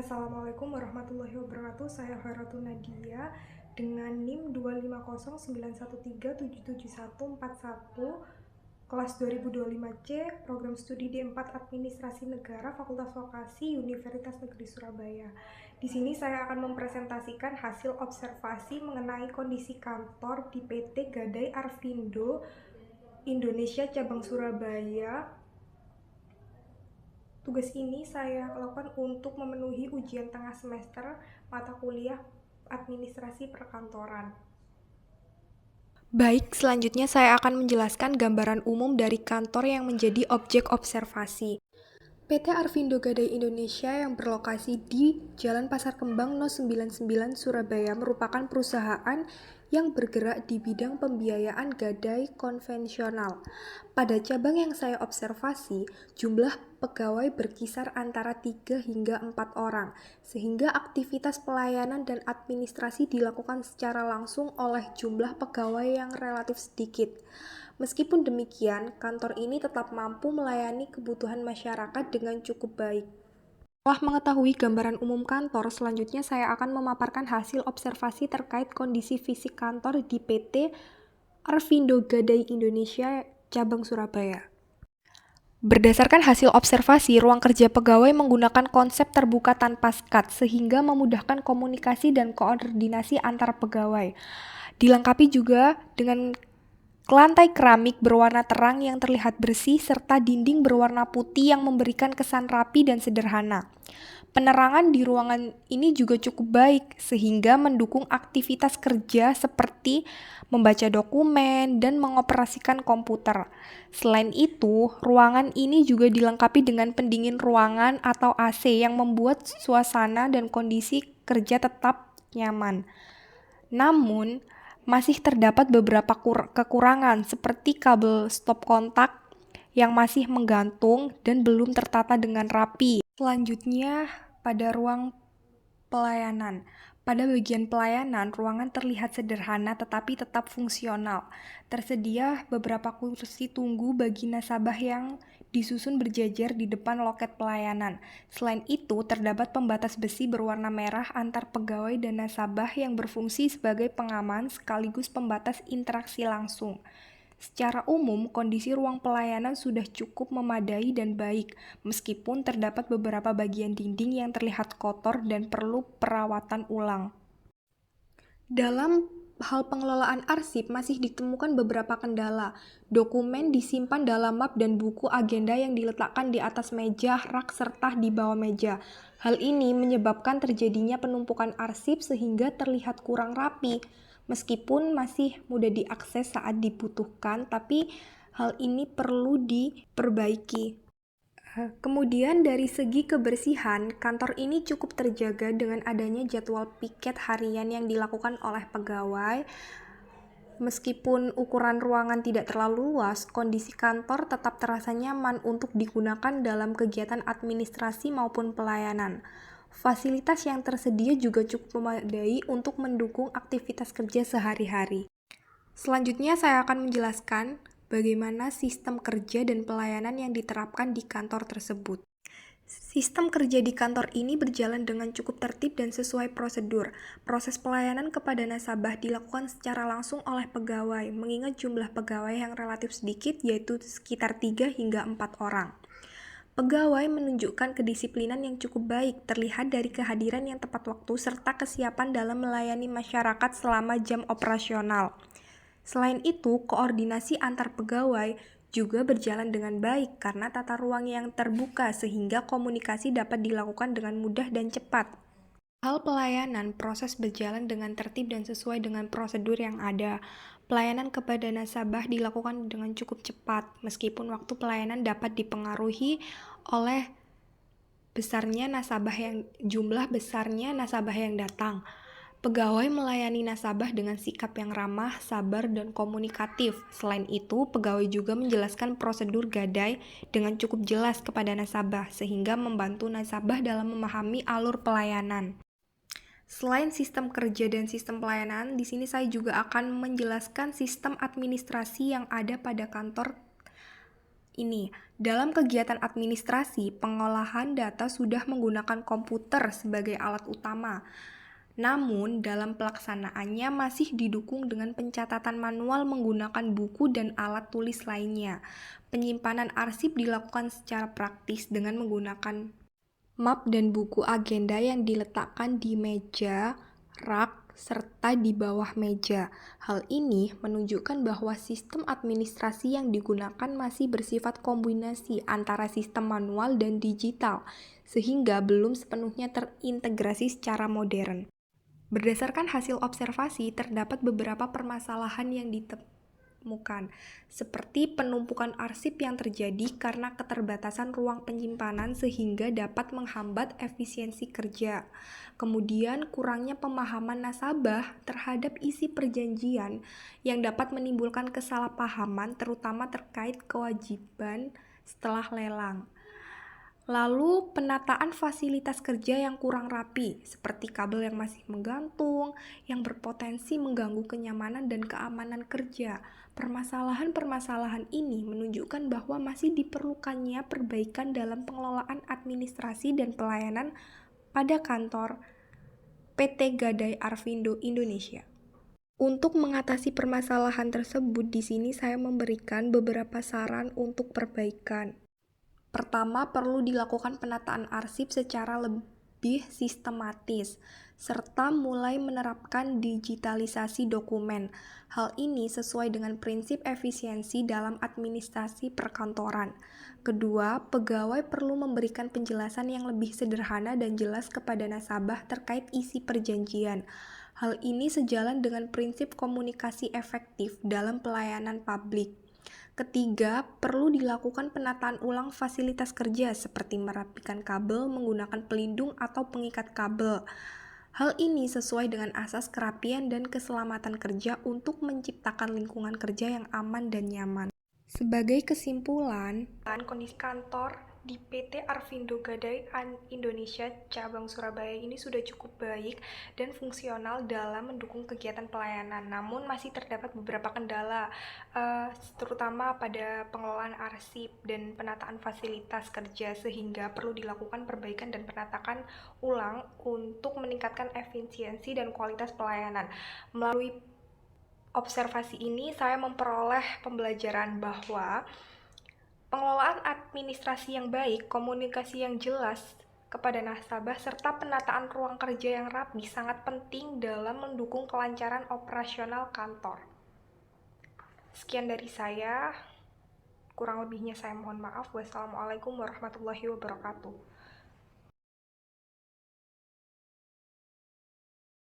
Assalamualaikum warahmatullahi wabarakatuh. Saya Khairatul Nadia dengan NIM 25091377141 kelas 2025C, program studi D4 Administrasi Negara, Fakultas Vokasi, Universitas Negeri Surabaya. Di sini saya akan mempresentasikan hasil observasi mengenai kondisi kantor di PT Gadai Arvindo Indonesia Cabang Surabaya. Tugas ini saya lakukan untuk memenuhi ujian tengah semester mata kuliah administrasi perkantoran. Baik, selanjutnya saya akan menjelaskan gambaran umum dari kantor yang menjadi objek observasi. PT Arvindo Gadai Indonesia yang berlokasi di Jalan Pasar Kembang No. 99 Surabaya merupakan perusahaan yang bergerak di bidang pembiayaan gadai konvensional. Pada cabang yang saya observasi, jumlah pegawai berkisar antara 3 hingga 4 orang, sehingga aktivitas pelayanan dan administrasi dilakukan secara langsung oleh jumlah pegawai yang relatif sedikit. Meskipun demikian, kantor ini tetap mampu melayani kebutuhan masyarakat dengan cukup baik. Setelah mengetahui gambaran umum kantor, selanjutnya saya akan memaparkan hasil observasi terkait kondisi fisik kantor di PT Arvindo Gadai Indonesia Cabang Surabaya. Berdasarkan hasil observasi, ruang kerja pegawai menggunakan konsep terbuka tanpa sekat, sehingga memudahkan komunikasi dan koordinasi antar pegawai. Dilengkapi juga dengan lantai keramik berwarna terang yang terlihat bersih serta dinding berwarna putih yang memberikan kesan rapi dan sederhana. Penerangan di ruangan ini juga cukup baik sehingga mendukung aktivitas kerja seperti membaca dokumen dan mengoperasikan komputer. Selain itu, ruangan ini juga dilengkapi dengan pendingin ruangan atau AC yang membuat suasana dan kondisi kerja tetap nyaman. Namun, masih terdapat beberapa kekurangan seperti kabel stop kontak yang masih menggantung dan belum tertata dengan rapi. Selanjutnya, pada ruang pelayanan. Pada bagian pelayanan, ruangan terlihat sederhana tetapi tetap fungsional. Tersedia beberapa kursi tunggu bagi nasabah yang disusun berjajar di depan loket pelayanan. Selain itu, terdapat pembatas besi berwarna merah antar pegawai dan nasabah yang berfungsi sebagai pengaman sekaligus pembatas interaksi langsung. Secara umum, kondisi ruang pelayanan sudah cukup memadai dan baik, meskipun terdapat beberapa bagian dinding yang terlihat kotor dan perlu perawatan ulang. Dalam hal pengelolaan arsip masih ditemukan beberapa kendala. Dokumen disimpan dalam map dan buku agenda yang diletakkan di atas meja, rak, serta di bawah meja. Hal ini menyebabkan terjadinya penumpukan arsip sehingga terlihat kurang rapi. Meskipun masih mudah diakses saat dibutuhkan, tapi hal ini perlu diperbaiki. Kemudian dari segi kebersihan, kantor ini cukup terjaga dengan adanya jadwal piket harian yang dilakukan oleh pegawai. Meskipun ukuran ruangan tidak terlalu luas, kondisi kantor tetap terasa nyaman untuk digunakan dalam kegiatan administrasi maupun pelayanan. Fasilitas yang tersedia juga cukup memadai untuk mendukung aktivitas kerja sehari-hari. Selanjutnya saya akan menjelaskan bagaimana sistem kerja dan pelayanan yang diterapkan di kantor tersebut. Sistem kerja di kantor ini berjalan dengan cukup tertib dan sesuai prosedur. Proses pelayanan kepada nasabah dilakukan secara langsung oleh pegawai, mengingat jumlah pegawai yang relatif sedikit, yaitu sekitar 3 hingga 4 orang. Pegawai menunjukkan kedisiplinan yang cukup baik, terlihat dari kehadiran yang tepat waktu serta kesiapan dalam melayani masyarakat selama jam operasional. Selain itu, koordinasi antar pegawai juga berjalan dengan baik karena tata ruang yang terbuka sehingga komunikasi dapat dilakukan dengan mudah dan cepat. Hal pelayanan, proses berjalan dengan tertib dan sesuai dengan prosedur yang ada. Pelayanan kepada nasabah dilakukan dengan cukup cepat, meskipun waktu pelayanan dapat dipengaruhi oleh jumlah besarnya nasabah yang datang. Pegawai melayani nasabah dengan sikap yang ramah, sabar, dan komunikatif. Selain itu, pegawai juga menjelaskan prosedur gadai dengan cukup jelas kepada nasabah, sehingga membantu nasabah dalam memahami alur pelayanan. Selain sistem kerja dan sistem pelayanan, di sini saya juga akan menjelaskan sistem administrasi yang ada pada kantor ini. Dalam kegiatan administrasi, pengolahan data sudah menggunakan komputer sebagai alat utama. Namun, dalam pelaksanaannya masih didukung dengan pencatatan manual menggunakan buku dan alat tulis lainnya. Penyimpanan arsip dilakukan secara praktis dengan menggunakan map dan buku agenda yang diletakkan di meja, rak, serta di bawah meja. Hal ini menunjukkan bahwa sistem administrasi yang digunakan masih bersifat kombinasi antara sistem manual dan digital, sehingga belum sepenuhnya terintegrasi secara modern. Berdasarkan hasil observasi, terdapat beberapa permasalahan yang ditemukan, seperti penumpukan arsip yang terjadi karena keterbatasan ruang penyimpanan sehingga dapat menghambat efisiensi kerja. Kemudian, kurangnya pemahaman nasabah terhadap isi perjanjian yang dapat menimbulkan kesalahpahaman, terutama terkait kewajiban setelah lelang. Lalu, penataan fasilitas kerja yang kurang rapi, seperti kabel yang masih menggantung, yang berpotensi mengganggu kenyamanan dan keamanan kerja. Permasalahan-permasalahan ini menunjukkan bahwa masih diperlukannya perbaikan dalam pengelolaan administrasi dan pelayanan pada kantor PT Gadai Arvindo Indonesia. Untuk mengatasi permasalahan tersebut, di sini saya memberikan beberapa saran untuk perbaikan. Pertama, perlu dilakukan penataan arsip secara lebih sistematis, serta mulai menerapkan digitalisasi dokumen. Hal ini sesuai dengan prinsip efisiensi dalam administrasi perkantoran. Kedua, pegawai perlu memberikan penjelasan yang lebih sederhana dan jelas kepada nasabah terkait isi perjanjian. Hal ini sejalan dengan prinsip komunikasi efektif dalam pelayanan publik. Ketiga, perlu dilakukan penataan ulang fasilitas kerja seperti merapikan kabel menggunakan pelindung atau pengikat kabel. Hal ini sesuai dengan asas kerapian dan keselamatan kerja untuk menciptakan lingkungan kerja yang aman dan nyaman. Sebagai kesimpulan, kondisi kantor di PT Arvindo Gadai Indonesia cabang Surabaya ini sudah cukup baik dan fungsional dalam mendukung kegiatan pelayanan. Namun masih terdapat beberapa kendala, terutama pada pengelolaan arsip dan penataan fasilitas kerja, sehingga perlu dilakukan perbaikan dan penataan ulang untuk meningkatkan efisiensi dan kualitas pelayanan. Melalui observasi ini, saya memperoleh pembelajaran bahwa pengelolaan administrasi yang baik, komunikasi yang jelas kepada nasabah, serta penataan ruang kerja yang rapi sangat penting dalam mendukung kelancaran operasional kantor. Sekian dari saya, kurang lebihnya saya mohon maaf. Wassalamualaikum warahmatullahi wabarakatuh.